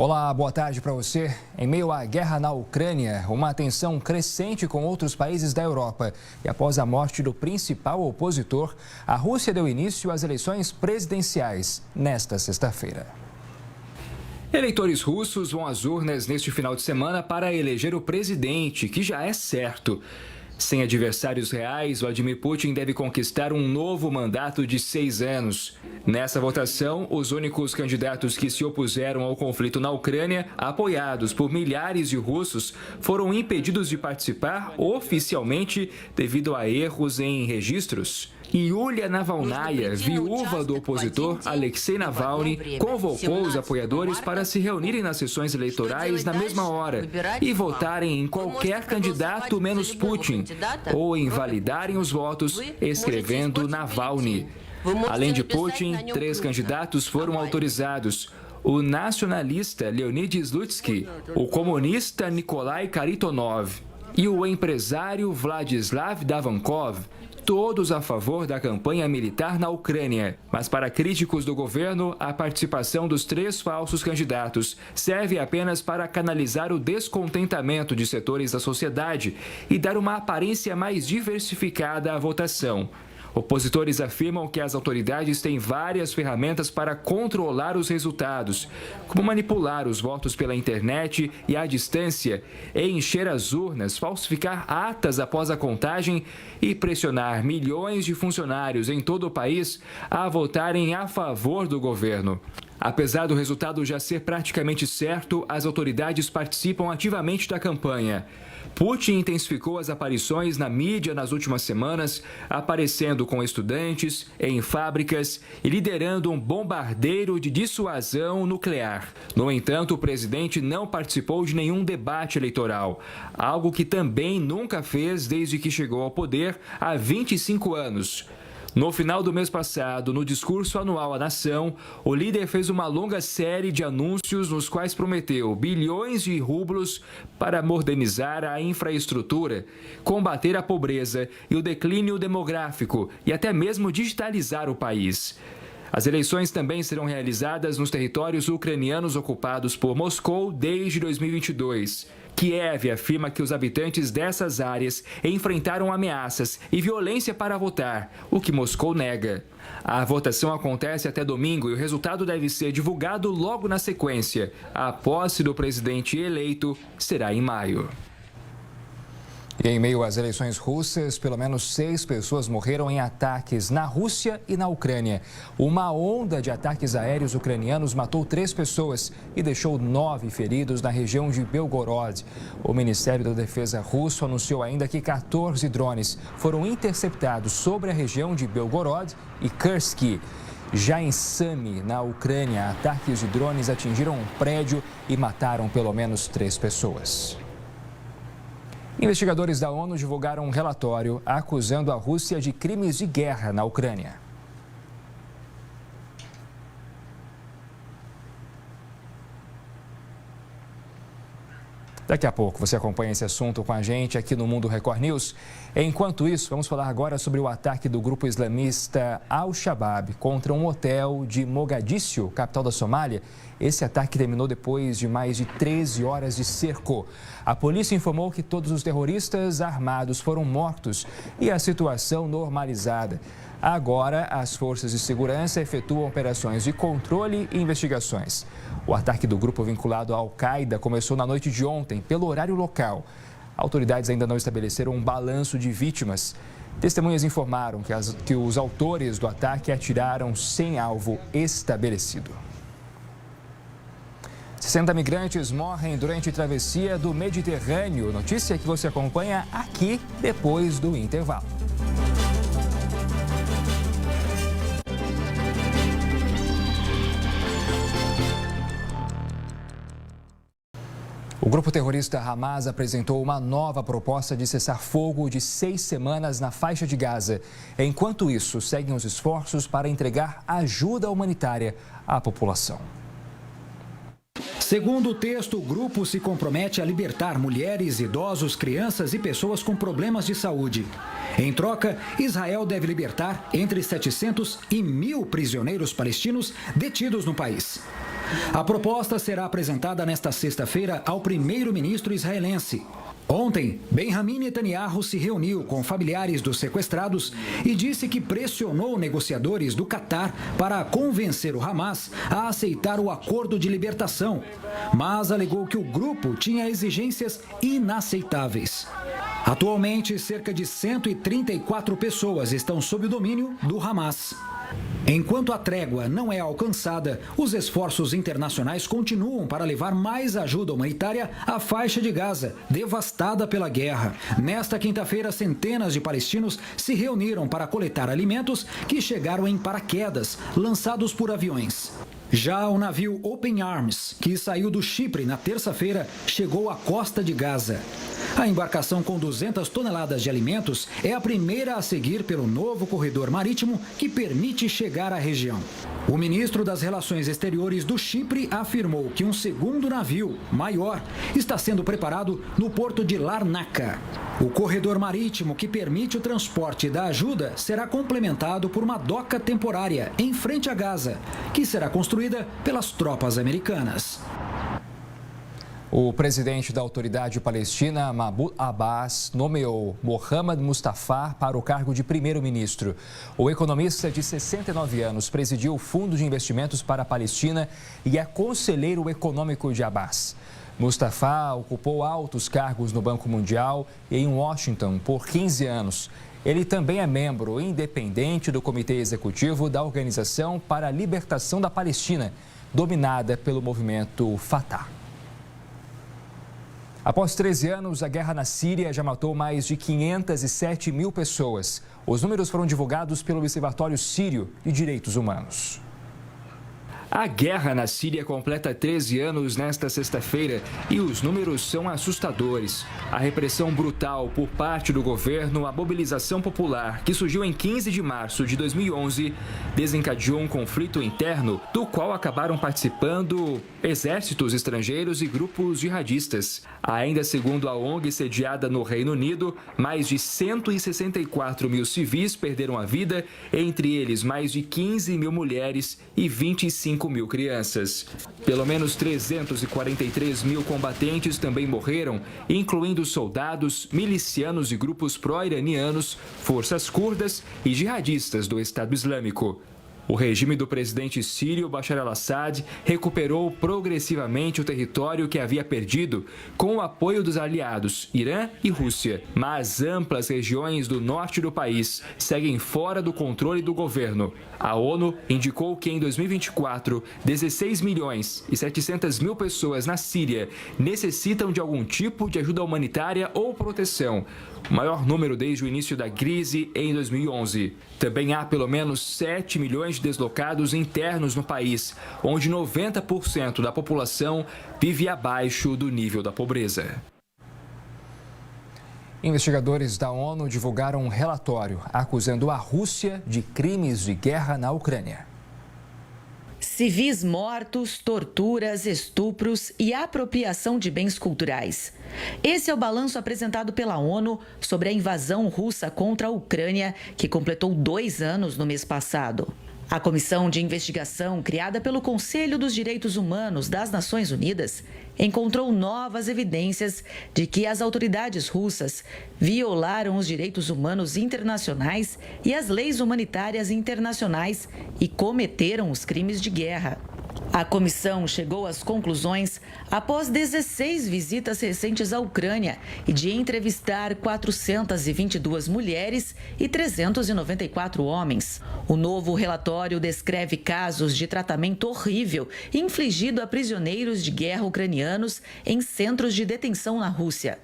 Olá, boa tarde para você. Em meio à guerra na Ucrânia, uma tensão crescente com outros países da Europa. E após a morte do principal opositor, a Rússia deu início às eleições presidenciais nesta sexta-feira. Eleitores russos vão às urnas neste final de semana para eleger o presidente, que já é certo. Sem adversários reais, Vladimir Putin deve conquistar um novo mandato de 6 anos. Nessa votação, os únicos candidatos que se opuseram ao conflito na Ucrânia, apoiados por milhares de russos, foram impedidos de participar oficialmente devido a erros em registros. Yulia Navalnaya, viúva do opositor Alexei Navalny, convocou os apoiadores para se reunirem nas sessões eleitorais na mesma hora e votarem em qualquer candidato menos Putin, ou invalidarem os votos escrevendo Navalny. Além de Putin, 3 candidatos foram autorizados: o nacionalista Leonid Slutsky, o comunista Nikolai Kharitonov e o empresário Vladislav Davankov, todos a favor da campanha militar na Ucrânia. Mas para críticos do governo, a participação dos 3 falsos candidatos serve apenas para canalizar o descontentamento de setores da sociedade e dar uma aparência mais diversificada à votação. Opositores afirmam que as autoridades têm várias ferramentas para controlar os resultados, como manipular os votos pela internet e à distância, encher as urnas, falsificar atas após a contagem e pressionar milhões de funcionários em todo o país a votarem a favor do governo. Apesar do resultado já ser praticamente certo, as autoridades participam ativamente da campanha. Putin intensificou as aparições na mídia nas últimas semanas, aparecendo com estudantes, em fábricas e liderando um bombardeiro de dissuasão nuclear. No entanto, o presidente não participou de nenhum debate eleitoral, algo que também nunca fez desde que chegou ao poder há 25 anos. No final do mês passado, no discurso anual à nação, o líder fez uma longa série de anúncios nos quais prometeu bilhões de rublos para modernizar a infraestrutura, combater a pobreza e o declínio demográfico e até mesmo digitalizar o país. As eleições também serão realizadas nos territórios ucranianos ocupados por Moscou desde 2022. Kiev afirma que os habitantes dessas áreas enfrentaram ameaças e violência para votar, o que Moscou nega. A votação acontece até domingo e o resultado deve ser divulgado logo na sequência. A posse do presidente eleito será em maio. E em meio às eleições russas, pelo menos 6 pessoas morreram em ataques na Rússia e na Ucrânia. Uma onda de ataques aéreos ucranianos matou 3 pessoas e deixou 9 feridos na região de Belgorod. O Ministério da Defesa russo anunciou ainda que 14 drones foram interceptados sobre a região de Belgorod e Kursk. Já em Sami, na Ucrânia, ataques de drones atingiram um prédio e mataram pelo menos 3 pessoas. Investigadores da ONU divulgaram um relatório acusando a Rússia de crimes de guerra na Ucrânia. Daqui a pouco você acompanha esse assunto com a gente aqui no Mundo Record News. Enquanto isso, vamos falar agora sobre o ataque do grupo islamista Al-Shabaab contra um hotel de Mogadíscio, capital da Somália. Esse ataque terminou depois de mais de 13 horas de cerco. A polícia informou que todos os terroristas armados foram mortos e a situação normalizada. Agora, as forças de segurança efetuam operações de controle e investigações. O ataque do grupo vinculado à Al-Qaeda começou na noite de ontem, pelo horário local. Autoridades ainda não estabeleceram um balanço de vítimas. Testemunhas informaram que os autores do ataque atiraram sem alvo estabelecido. 60 migrantes morrem durante a travessia do Mediterrâneo. Notícia que você acompanha aqui depois do intervalo. O grupo terrorista Hamas apresentou uma nova proposta de cessar-fogo de 6 semanas na faixa de Gaza. Enquanto isso, seguem os esforços para entregar ajuda humanitária à população. Segundo o texto, o grupo se compromete a libertar mulheres, idosos, crianças e pessoas com problemas de saúde. Em troca, Israel deve libertar entre 700 e 1.000 prisioneiros palestinos detidos no país. A proposta será apresentada nesta sexta-feira ao primeiro-ministro israelense. Ontem, Benjamin Netanyahu se reuniu com familiares dos sequestrados e disse que pressionou negociadores do Catar para convencer o Hamas a aceitar o acordo de libertação, mas alegou que o grupo tinha exigências inaceitáveis. Atualmente, cerca de 134 pessoas estão sob o domínio do Hamas. Enquanto a trégua não é alcançada, os esforços internacionais continuam para levar mais ajuda humanitária à faixa de Gaza, devastada pela guerra. Nesta quinta-feira, centenas de palestinos se reuniram para coletar alimentos que chegaram em paraquedas, lançados por aviões. Já o navio Open Arms, que saiu do Chipre na terça-feira, chegou à costa de Gaza. A embarcação com 200 toneladas de alimentos é a primeira a seguir pelo novo corredor marítimo que permite chegar à região. O ministro das Relações Exteriores do Chipre afirmou que um segundo navio, maior, está sendo preparado no porto de Larnaca. O corredor marítimo que permite o transporte da ajuda será complementado por uma doca temporária em frente a Gaza, que será construída pelas tropas americanas. O presidente da Autoridade Palestina, Mahmoud Abbas, nomeou Mohammad Mustafa para o cargo de primeiro-ministro. O economista de 69 anos presidiu o Fundo de Investimentos para a Palestina e é conselheiro econômico de Abbas. Mustafa ocupou altos cargos no Banco Mundial e em Washington por 15 anos. Ele também é membro independente do Comitê Executivo da Organização para a Libertação da Palestina, dominada pelo movimento Fatah. Após 13 anos, a guerra na Síria já matou mais de 507 mil pessoas. Os números foram divulgados pelo Observatório Sírio de Direitos Humanos. A guerra na Síria completa 13 anos nesta sexta-feira e os números são assustadores. A repressão brutal por parte do governo, a mobilização popular, que surgiu em 15 de março de 2011, desencadeou um conflito interno do qual acabaram participando exércitos estrangeiros e grupos jihadistas. Ainda segundo a ONG sediada no Reino Unido, mais de 164 mil civis perderam a vida, entre eles mais de 15 mil mulheres e 25 mil crianças. Pelo menos 343 mil combatentes também morreram, incluindo soldados, milicianos e grupos pró-iranianos, forças curdas e jihadistas do Estado Islâmico. O regime do presidente sírio Bashar al-Assad recuperou progressivamente o território que havia perdido com o apoio dos aliados Irã e Rússia, mas amplas regiões do norte do país seguem fora do controle do governo. A ONU indicou que em 2024, 16 milhões e 700 mil pessoas na Síria necessitam de algum tipo de ajuda humanitária ou proteção, o maior número desde o início da crise em 2011. Também há pelo menos 7 milhões de deslocados internos no país, onde 90% da população vive abaixo do nível da pobreza. Investigadores da ONU divulgaram um relatório acusando a Rússia de crimes de guerra na Ucrânia. Civis mortos, torturas, estupros e apropriação de bens culturais. Esse é o balanço apresentado pela ONU sobre a invasão russa contra a Ucrânia, que completou 2 anos no mês passado. A comissão de investigação, criada pelo Conselho dos Direitos Humanos das Nações Unidas, encontrou novas evidências de que as autoridades russas violaram os direitos humanos internacionais e as leis humanitárias internacionais e cometeram os crimes de guerra. A comissão chegou às conclusões após 16 visitas recentes à Ucrânia e de entrevistar 422 mulheres e 394 homens. O novo relatório descreve casos de tratamento horrível infligido a prisioneiros de guerra ucranianos em centros de detenção na Rússia.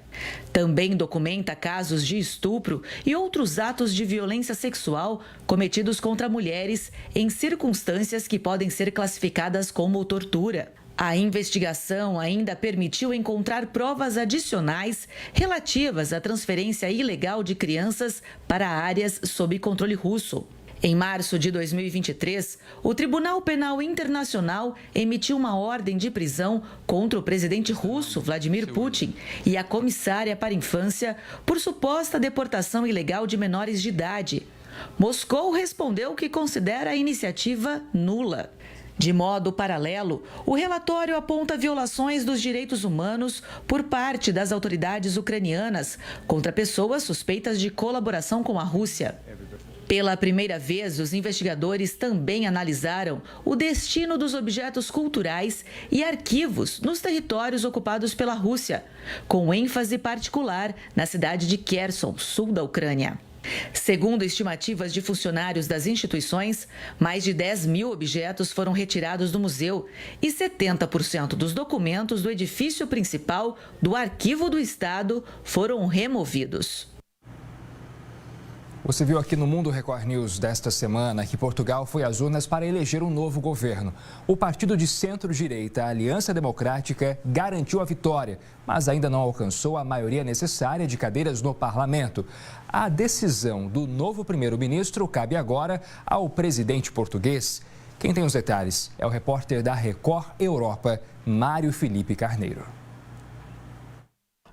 Também documenta casos de estupro e outros atos de violência sexual cometidos contra mulheres em circunstâncias que podem ser classificadas como tortura. A investigação ainda permitiu encontrar provas adicionais relativas à transferência ilegal de crianças para áreas sob controle russo. Em março de 2023, o Tribunal Penal Internacional emitiu uma ordem de prisão contra o presidente russo, Vladimir Putin, e a comissária para a infância por suposta deportação ilegal de menores de idade. Moscou respondeu que considera a iniciativa nula. De modo paralelo, o relatório aponta violações dos direitos humanos por parte das autoridades ucranianas contra pessoas suspeitas de colaboração com a Rússia. Pela primeira vez, os investigadores também analisaram o destino dos objetos culturais e arquivos nos territórios ocupados pela Rússia, com ênfase particular na cidade de Kherson, sul da Ucrânia. Segundo estimativas de funcionários das instituições, mais de 10 mil objetos foram retirados do museu e 70% dos documentos do edifício principal do Arquivo do Estado foram removidos. Você viu aqui no Mundo Record News desta semana que Portugal foi às urnas para eleger um novo governo. O partido de centro-direita, a Aliança Democrática, garantiu a vitória, mas ainda não alcançou a maioria necessária de cadeiras no parlamento. A decisão do novo primeiro-ministro cabe agora ao presidente português. Quem tem os detalhes é o repórter da Record Europa, Mário Felipe Carneiro.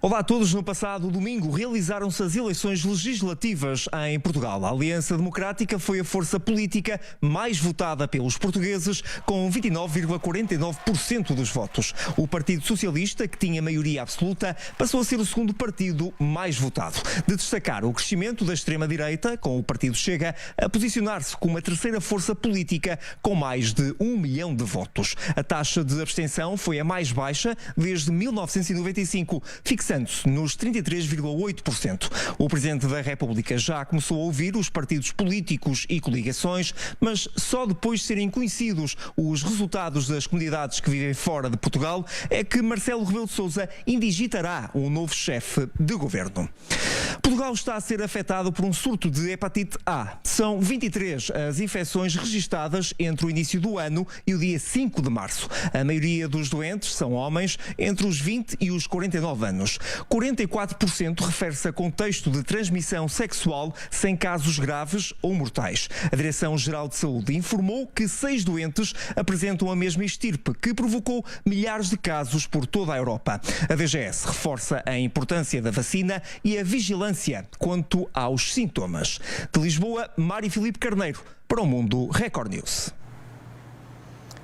Olá a todos. No passado domingo realizaram-se as eleições legislativas em Portugal. A Aliança Democrática foi a força política mais votada pelos portugueses, com 29,49% dos votos. O Partido Socialista, que tinha maioria absoluta, passou a ser o segundo partido mais votado. De destacar o crescimento da extrema-direita, com o Partido Chega a posicionar-se como a terceira força política com mais de 1 milhão de votos. A taxa de abstenção foi a mais baixa desde 1995, fixando-se nos 33,8%. O Presidente da República já começou a ouvir os partidos políticos e coligações, mas só depois de serem conhecidos os resultados das comunidades que vivem fora de Portugal é que Marcelo Rebelo de Sousa indigitará um novo chefe de governo. Portugal está a ser afetado por um surto de hepatite A. São 23 as infecções registadas entre o início do ano e o dia 5 de março. A maioria dos doentes são homens entre os 20 e os 49 anos. 44% refere-se a contexto de transmissão sexual sem casos graves ou mortais. A Direção-Geral de Saúde informou que 6 doentes apresentam a mesma estirpe, que provocou milhares de casos por toda a Europa. A DGS reforça a importância da vacina e a vigilância quanto aos sintomas. De Lisboa, Mário Felipe Carneiro, para o Mundo Record News.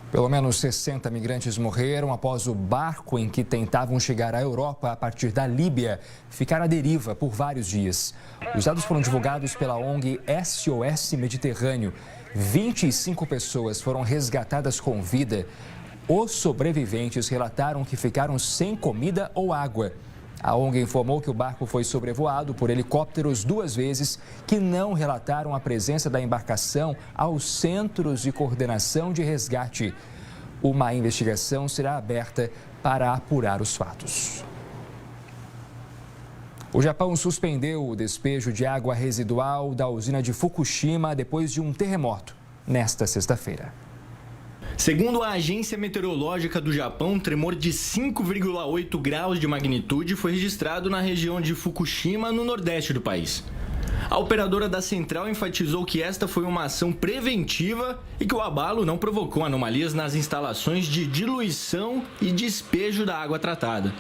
Pelo menos 60 migrantes morreram após o barco em que tentavam chegar à Europa a partir da Líbia ficar à deriva por vários dias. Os dados foram divulgados pela ONG SOS Mediterrâneo. 25 pessoas foram resgatadas com vida. Os sobreviventes relataram que ficaram sem comida ou água. A ONG informou que o barco foi sobrevoado por helicópteros 2 vezes, que não relataram a presença da embarcação aos centros de coordenação de resgate. Uma investigação será aberta para apurar os fatos. O Japão suspendeu o despejo de água residual da usina de Fukushima depois de um terremoto nesta sexta-feira. Segundo a Agência Meteorológica do Japão, um tremor de 5,8 graus de magnitude foi registrado na região de Fukushima, no nordeste do país. A operadora da central enfatizou que esta foi uma ação preventiva e que o abalo não provocou anomalias nas instalações de diluição e despejo da água tratada.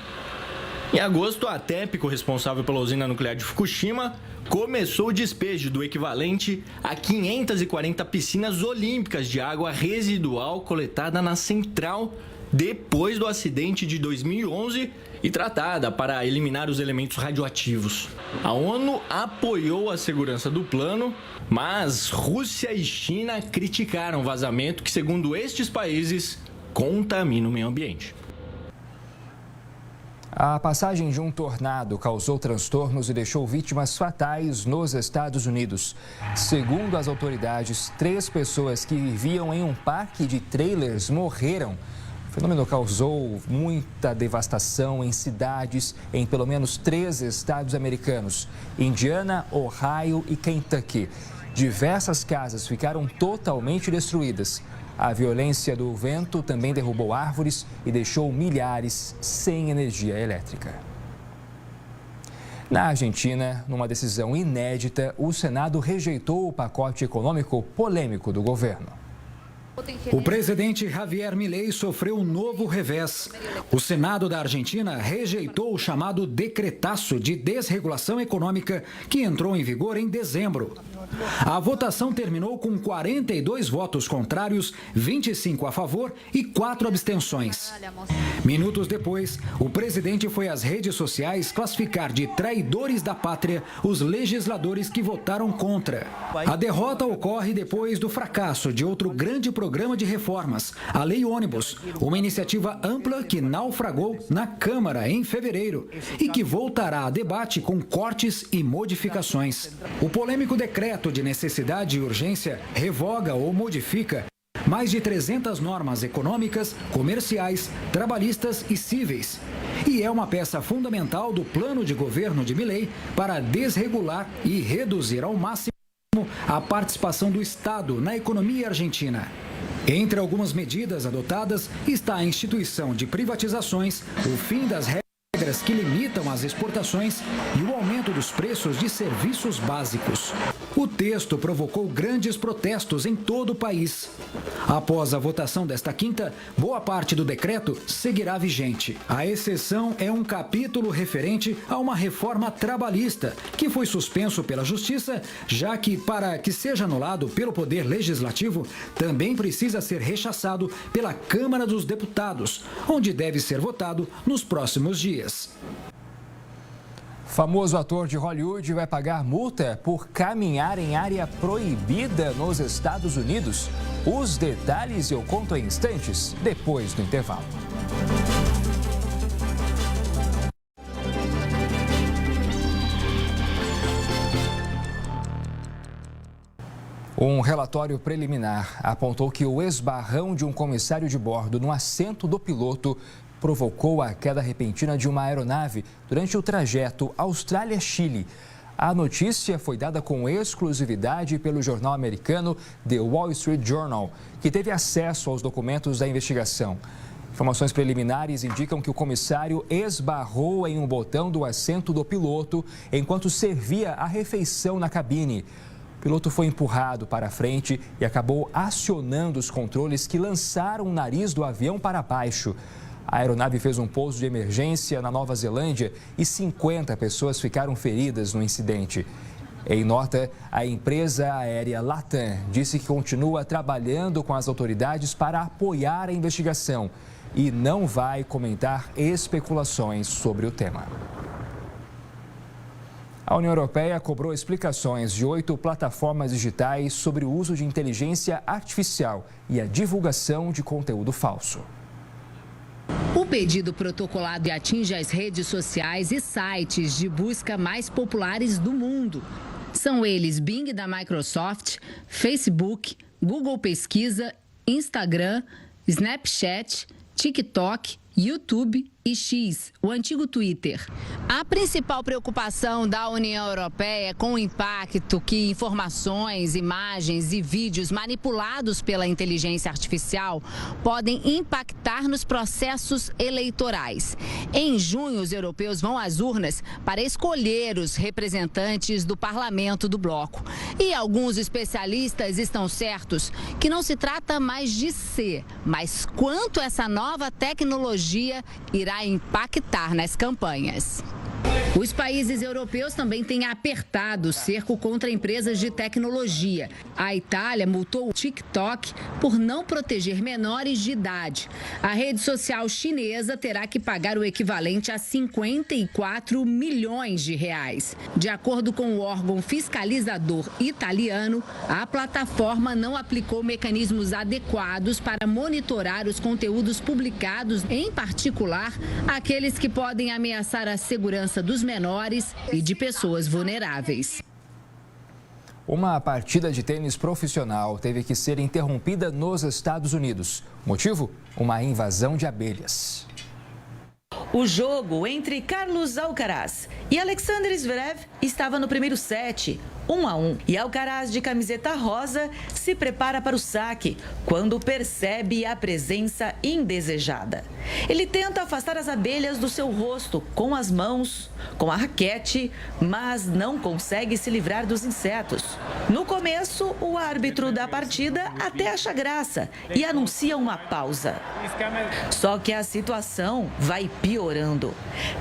Em agosto, a TEPCO, responsável pela usina nuclear de Fukushima, começou o despejo do equivalente a 540 piscinas olímpicas de água residual coletada na central depois do acidente de 2011 e tratada para eliminar os elementos radioativos. A ONU apoiou a segurança do plano, mas Rússia e China criticaram o vazamento que, segundo estes países, contamina o meio ambiente. A passagem de um tornado causou transtornos e deixou vítimas fatais nos Estados Unidos. Segundo as autoridades, 3 pessoas que viviam em um parque de trailers morreram. O fenômeno causou muita devastação em cidades em pelo menos 3 estados americanos: Indiana, Ohio e Kentucky. Diversas casas ficaram totalmente destruídas. A violência do vento também derrubou árvores e deixou milhares sem energia elétrica. Na Argentina, numa decisão inédita, o Senado rejeitou o pacote econômico polêmico do governo. O presidente Javier Milei sofreu um novo revés. O Senado da Argentina rejeitou o chamado decretaço de desregulação econômica que entrou em vigor em dezembro. A votação terminou com 42 votos contrários, 25 a favor e 4 abstenções. Minutos depois, o presidente foi às redes sociais classificar de traidores da pátria os legisladores que votaram contra. A derrota ocorre depois do fracasso de outro grande programa de reformas, a Lei Ônibus, uma iniciativa ampla que naufragou na Câmara em fevereiro e que voltará a debate com cortes e modificações. O polêmico decreto de necessidade e urgência revoga ou modifica mais de 300 normas econômicas, comerciais, trabalhistas e cíveis. E é uma peça fundamental do plano de governo de Milei para desregular e reduzir ao máximo a participação do Estado na economia argentina. Entre algumas medidas adotadas está a instituição de privatizações, o fim das regras que limitam as exportações e o aumento dos preços de serviços básicos. O texto provocou grandes protestos em todo o país. Após a votação desta quinta, boa parte do decreto seguirá vigente. A exceção é um capítulo referente a uma reforma trabalhista, que foi suspenso pela Justiça, já que, para que seja anulado pelo Poder Legislativo, também precisa ser rechaçado pela Câmara dos Deputados, onde deve ser votado nos próximos dias. Famoso ator de Hollywood vai pagar multa por caminhar em área proibida nos Estados Unidos. Os detalhes eu conto em instantes, depois do intervalo. Um relatório preliminar apontou que o esbarrão de um comissário de bordo no assento do piloto provocou a queda repentina de uma aeronave durante o trajeto Austrália-Chile. A notícia foi dada com exclusividade pelo jornal americano The Wall Street Journal, que teve acesso aos documentos da investigação. Informações preliminares indicam que o comissário esbarrou em um botão do assento do piloto enquanto servia a refeição na cabine. O piloto foi empurrado para a frente e acabou acionando os controles que lançaram o nariz do avião para baixo. A aeronave fez um pouso de emergência na Nova Zelândia e 50 pessoas ficaram feridas no incidente. Em nota, a empresa aérea Latam disse que continua trabalhando com as autoridades para apoiar a investigação e não vai comentar especulações sobre o tema. A União Europeia cobrou explicações de 8 plataformas digitais sobre o uso de inteligência artificial e a divulgação de conteúdo falso. O pedido protocolado atinge as redes sociais e sites de busca mais populares do mundo. São eles Bing da Microsoft, Facebook, Google Pesquisa, Instagram, Snapchat, TikTok, YouTube e X, o antigo Twitter. A principal preocupação da União Europeia é com o impacto que informações, imagens e vídeos manipulados pela inteligência artificial podem impactar nos processos eleitorais. Em junho, os europeus vão às urnas para escolher os representantes do parlamento do bloco. E alguns especialistas estão certos que não se trata mais de se, mas quanto essa nova tecnologia irá impactar nas campanhas. Os países europeus também têm apertado o cerco contra empresas de tecnologia. A Itália multou o TikTok por não proteger menores de idade. A rede social chinesa terá que pagar o equivalente a 54 milhões de reais. De acordo com o órgão fiscalizador italiano, a plataforma não aplicou mecanismos adequados para monitorar os conteúdos publicados, em particular aqueles que podem ameaçar a segurança dos menores e de pessoas vulneráveis. Uma partida de tênis profissional teve que ser interrompida nos Estados Unidos. Motivo? Uma invasão de abelhas. O jogo entre Carlos Alcaraz e Alexander Zverev estava no primeiro set, 1-1. E Alcaraz, de camiseta rosa, se prepara para o saque quando percebe a presença indesejada. Ele tenta afastar as abelhas do seu rosto com as mãos, com a raquete, mas não consegue se livrar dos insetos. No começo, o árbitro da partida até acha graça e anuncia uma pausa. Só que a situação vai piorando.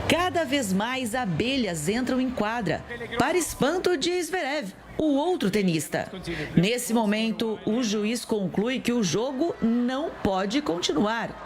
Cada vez mais abelhas entram em quadra, para espanto de Zverev, o outro tenista. Nesse momento, o juiz conclui que o jogo não pode continuar.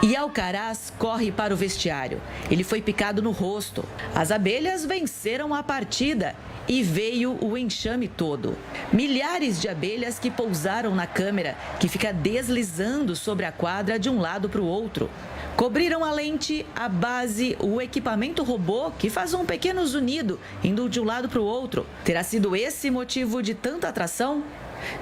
E Alcaraz corre para o vestiário. Ele foi picado no rosto. As abelhas venceram a partida e veio o enxame todo. Milhares de abelhas que pousaram na câmera, que fica deslizando sobre a quadra de um lado para o outro. Cobriram a lente, a base, o equipamento robô que faz um pequeno zunido indo de um lado para o outro. Terá sido esse motivo de tanta atração?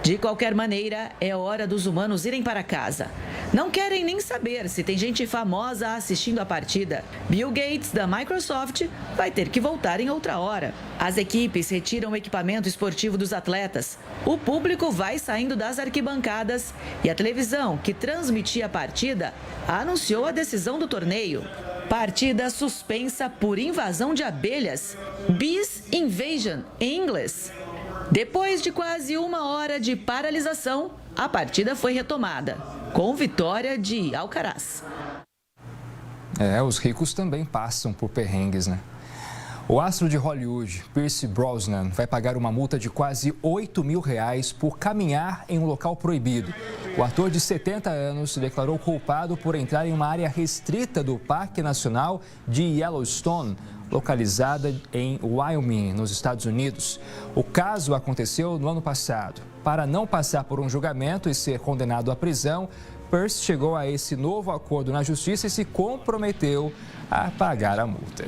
De qualquer maneira, é hora dos humanos irem para casa. Não querem nem saber se tem gente famosa assistindo a partida. Bill Gates, da Microsoft, vai ter que voltar em outra hora. As equipes retiram o equipamento esportivo dos atletas. O público vai saindo das arquibancadas e a televisão, que transmitia a partida, anunciou a decisão do torneio. Partida suspensa por invasão de abelhas. Bees Invasion, em inglês. Depois de quase 1 hora de paralisação, a partida foi retomada, com vitória de Alcaraz. Os ricos também passam por perrengues, né? O astro de Hollywood, Pierce Brosnan, vai pagar uma multa de quase R$8 mil por caminhar em um local proibido. O ator de 70 anos se declarou culpado por entrar em uma área restrita do Parque Nacional de Yellowstone, localizada em Wyoming, nos Estados Unidos. O caso aconteceu no ano passado. Para não passar por um julgamento e ser condenado à prisão, Pierce chegou a esse novo acordo na justiça e se comprometeu a pagar a multa.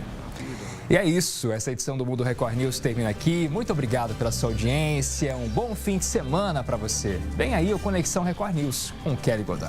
E é isso, essa edição do Mundo Record News termina aqui. Muito obrigado pela sua audiência, um bom fim de semana para você. Vem aí o Conexão Record News com Kelly Godoy.